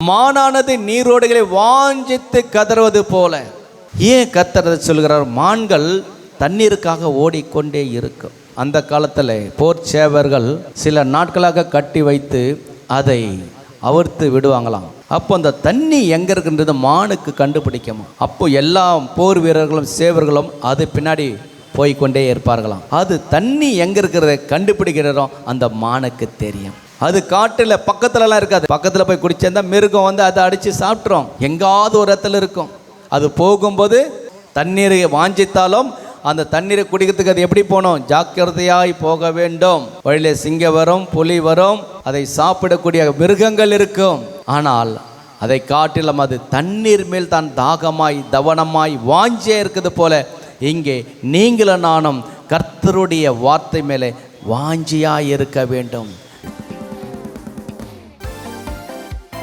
மானானது நீரோடைகளை வாஞ்சித்து கதறுவது போல. ஏன் கர்த்தர் சொல்கிறார்? மான்கள் தண்ணீருக்காக ஓடிக்கொண்டே இருக்கும். அந்த காலத்தில் போர் சேவர்கள் சில நாட்களாக கட்டி வைத்து அதை அவிர்த்து விடுவாங்களாம். அப்போ அந்த தண்ணி எங்கே இருக்குன்றது மானுக்கு கண்டுபிடிக்குமா. அப்போ எல்லா போர் வீரர்களும் சேவர்களும் அது பின்னாடி போய்கொண்டே இருப்பார்களாம். அது தண்ணி எங்கே இருக்கிறத கண்டுபிடிக்கிறதோ அந்த மானுக்கு தெரியும். அது காட்டில் பக்கத்துலலாம் இருக்காது. பக்கத்தில் போய் குடிச்சிருந்தா மிருகம் வந்து அதை அடித்து சாப்பிட்றோம். எங்காவது ஒரு இடத்துல இருக்கும். அது போகும்போது தண்ணீரை வாஞ்சித்தாலும் அந்த தண்ணீரை குடிக்கிறதுக்கு அது எப்படி போகணும்? ஜாக்கிரதையாய் போக வேண்டும். வழியில் சிங்கம் வரும், புலி வரும், அதை சாப்பிடக்கூடிய மிருகங்கள் இருக்கும். ஆனால் அதை காட்டிலும் அது தண்ணீர் மேல் தான் தாகமாய் தவனமாய் வாஞ்சியாக இருக்குது போல இங்கே நீங்களும் நானும் கர்த்தருடைய வார்த்தை மேலே வாஞ்சியாய் இருக்க வேண்டும்.